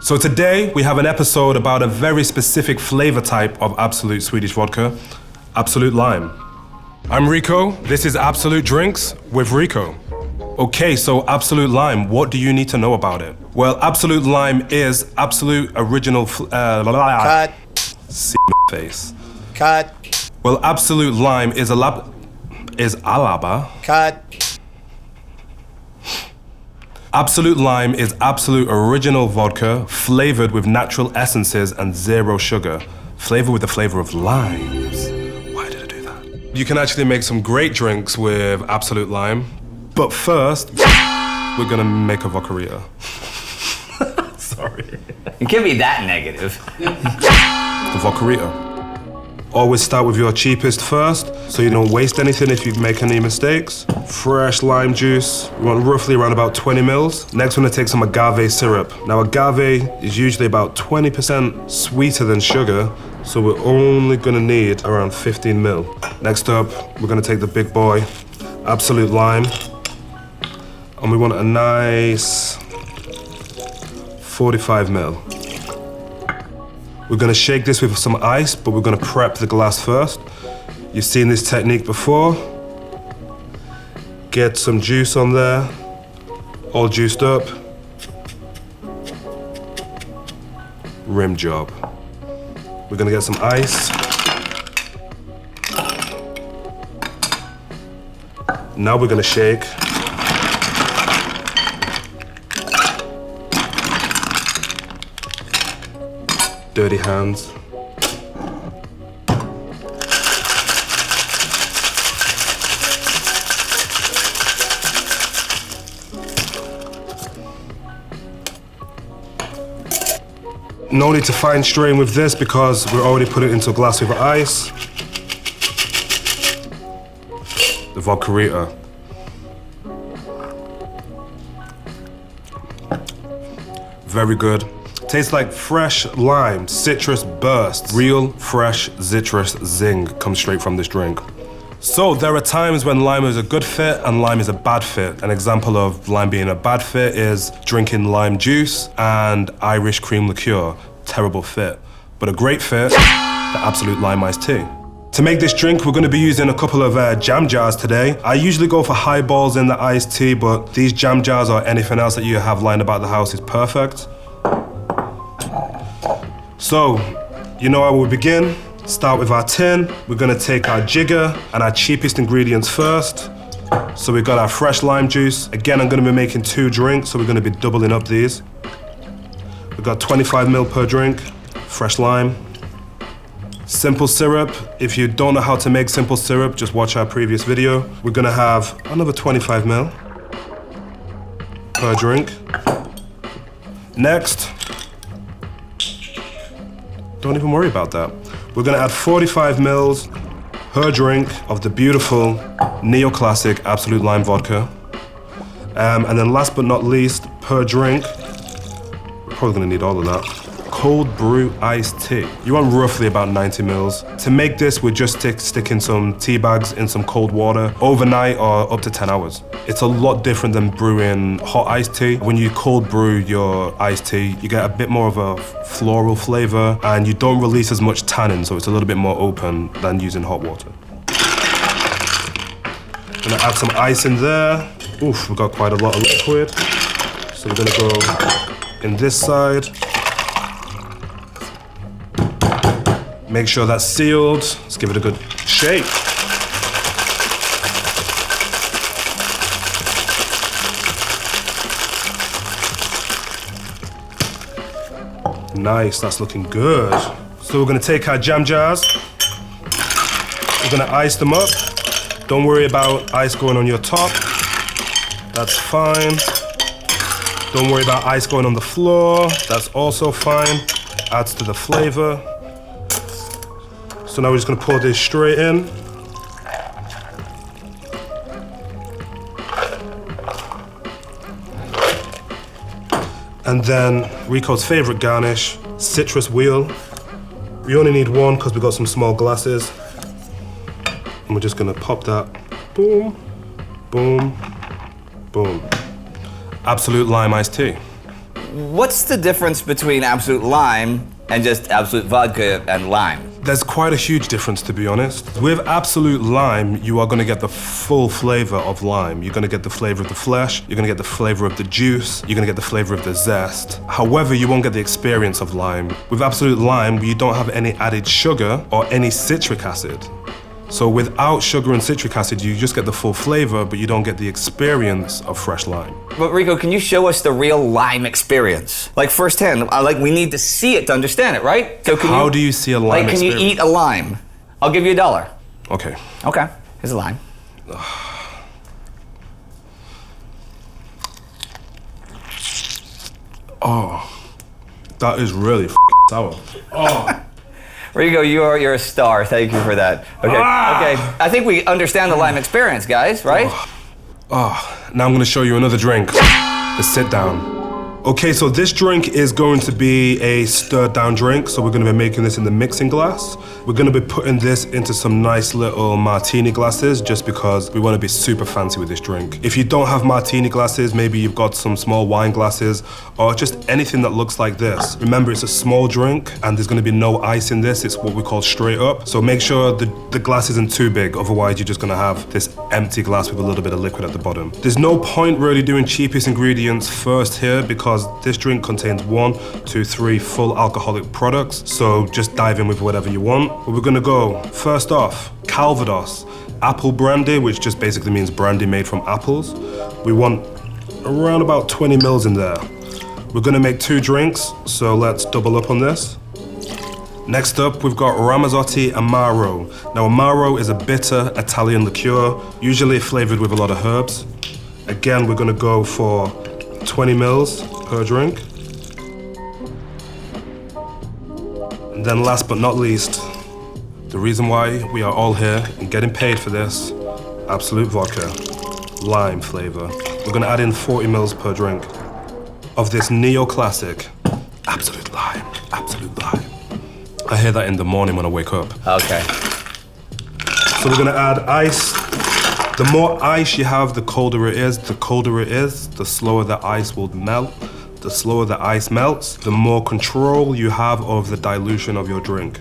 So today we have an episode about a very specific flavor type of Absolut Swedish vodka, Absolut Lime. I'm Rico, this is Absolut Drinks with Rico. Okay, so Absolut Lime, what do you need to know about it? Well, Absolut Lime is absolute original Cut. face. Cut. Well, Absolut Lime is Alaba. Cut. Absolut Lime is absolute original vodka flavored with natural essences and zero sugar. Flavored with the flavor of limes. Why did I do that? You can actually make some great drinks with Absolut Lime. But first, we're gonna make a Vodkarita. Sorry. It can't be that negative. The Vodkarita. Always start with your cheapest first, so you don't waste anything if you make any mistakes. Fresh lime juice, we want roughly around about 20 mils. Next, we're gonna take some agave syrup. Now, agave is usually about 20% sweeter than sugar, so we're only gonna need around 15 mil. Next up, we're gonna take the big boy, Absolut Lime, and we want a nice 45 mil. We're gonna shake this with some ice, but we're gonna prep the glass first. You've seen this technique before. Get some juice on there, all juiced up. Rim job. We're gonna get some ice. Now we're gonna shake. Dirty hands. No need to fine strain with this because we're already putting it into a glass with ice. The Vodkarita. Very good. Tastes like fresh lime, citrus bursts. Real, fresh, citrus zing comes straight from this drink. So there are times when lime is a good fit and lime is a bad fit. An example of lime being a bad fit is drinking lime juice and Irish cream liqueur. Terrible fit. But a great fit, the Absolut Lime iced tea. To make this drink, we're gonna be using a couple of jam jars today. I usually go for highballs in the iced tea, but these jam jars or anything else that you have lying about the house is perfect. So, you know how we begin? Start with our tin. We're gonna take our jigger and our cheapest ingredients first. So we've got our fresh lime juice. Again, I'm gonna be making 2 drinks, so we're gonna be doubling up these. We've got 25 ml per drink, fresh lime. Simple syrup. If you don't know how to make simple syrup, just watch our previous video. We're gonna have another 25 ml per drink. Next, don't even worry about that. We're gonna add 45 mils per drink of the beautiful neoclassic Absolut Lime vodka. And then last but not least, per drink, we're probably gonna need all of that, cold brew iced tea. You want roughly about 90 mils. To make this, we just stick in some tea bags in some cold water overnight or up to 10 hours. It's a lot different than brewing hot iced tea. When you cold brew your iced tea, you get a bit more of a floral flavor and you don't release as much tannin, so it's a little bit more open than using hot water. Gonna add some ice in there. Oof, we've got quite a lot of liquid. So we're gonna go in this side. Make sure that's sealed. Let's give it a good shake. Nice, that's looking good. So we're gonna take our jam jars. We're gonna ice them up. Don't worry about ice going on your top. That's fine. Don't worry about ice going on the floor. That's also fine. Adds to the flavor. So now we're just gonna pour this straight in. And then Rico's favorite garnish, citrus wheel. We only need one because we got some small glasses. And we're just gonna pop that, boom, boom, boom. Absolut Lime iced tea. what's the difference between Absolut Lime and just Absolut Vodka and Lime? There's quite a huge difference, to be honest. With Absolut Lime, you are gonna get the full flavor of lime. You're gonna get the flavor of the flesh, you're gonna get the flavor of the juice, you're gonna get the flavor of the zest. However, you won't get the experience of lime. With Absolut Lime, you don't have any added sugar or any citric acid. So without sugar and citric acid, you just get the full flavor, but you don't get the experience of fresh lime. But Rico, can you show us the real lime experience? Like firsthand, we need to see it to understand it, right? So How do you see a lime experience? Can you eat a lime? I'll give you $1. Okay. Okay, here's a lime. Oh, that is really sour. Oh. Rico, you're a star. Thank you for that. Okay, okay. I think we understand the lime experience, guys, right? Now I'm gonna show you another drink. The sit down. Okay, so this drink is going to be a stirred down drink. So we're gonna be making this in the mixing glass. We're gonna be putting this into some nice little martini glasses just because we wanna be super fancy with this drink. If you don't have martini glasses, maybe you've got some small wine glasses or just anything that looks like this. Remember, it's a small drink and there's gonna be no ice in this. It's what we call straight up. So make sure the glass isn't too big, otherwise you're just gonna have this empty glass with a little bit of liquid at the bottom. There's no point really doing cheapest ingredients first here because this drink contains 1, 2, 3 full alcoholic products. So just dive in with whatever you want. But we're gonna go, first off, Calvados, apple brandy, which just basically means brandy made from apples. We want around about 20 mils in there. We're gonna make 2 drinks, so let's double up on this. Next up, we've got Ramazzotti Amaro. Now, Amaro is a bitter Italian liqueur, usually flavored with a lot of herbs. Again, we're gonna go for 20 mils per drink. And then last but not least, the reason why we are all here and getting paid for this, Absolut Vodka, lime flavor. We're gonna add in 40 mils per drink of this neoclassic Absolut Lime, Absolut Lime. I hear that in the morning when I wake up. Okay. So we're gonna add ice. The more ice you have, the colder it is. The colder it is, the slower the ice will melt. The slower the ice melts, the more control you have over the dilution of your drink.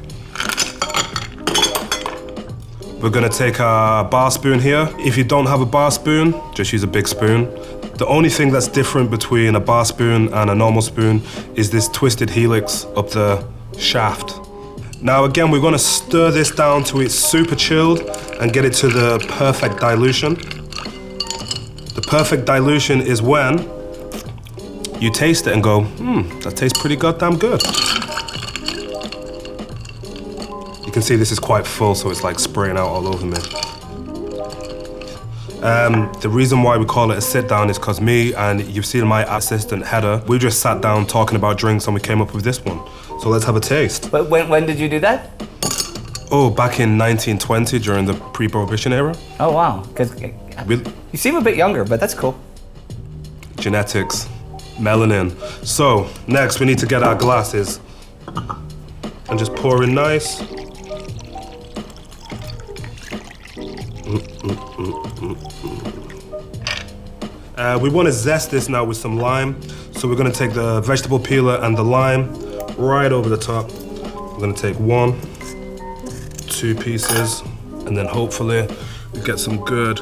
We're gonna take a bar spoon here. If you don't have a bar spoon, just use a big spoon. The only thing that's different between a bar spoon and a normal spoon is this twisted helix up the shaft. Now again, we're gonna stir this down till it's super chilled and get it to the perfect dilution. The perfect dilution is when you taste it and go, that tastes pretty goddamn good. You can see this is quite full, so it's like spraying out all over me. The reason why we call it a sit down is because me and you've seen my assistant Heather, we just sat down talking about drinks and we came up with this one. So let's have a taste. But when did you do that? Oh, back in 1920 during the pre-prohibition era. Oh wow, because you seem a bit younger, but that's cool. Genetics, melanin. So next we need to get our glasses and just pour in nice. We want to zest this now with some lime. So we're gonna take the vegetable peeler and the lime right over the top. We're gonna take 1, 2 pieces, and then hopefully we get some good,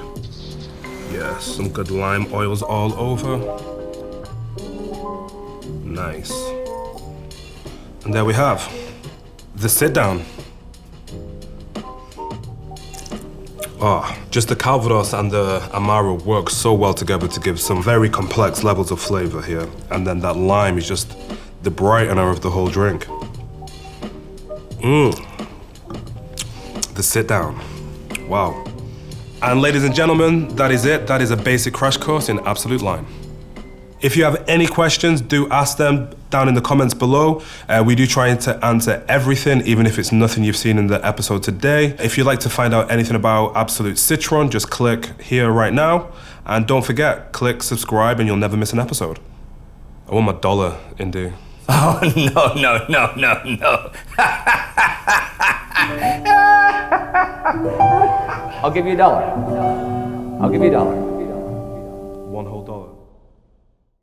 some good lime oils all over. Nice. And there we have the sit down. Just the Calvados and the Amaro work so well together to give some very complex levels of flavor here. And then that lime is just the brightener of the whole drink. The sit down. Wow. And ladies and gentlemen, that is it. That is a basic crash course in Absolut Lime. If you have any questions, do ask them down in the comments below. We do try to answer everything, even if it's nothing you've seen in the episode today. If you'd like to find out anything about Absolut Citron, just click here right now. And don't forget, click subscribe and you'll never miss an episode. I want my $1, Indy. Oh, no. I'll give you $1. I'll give you $1. $1 whole.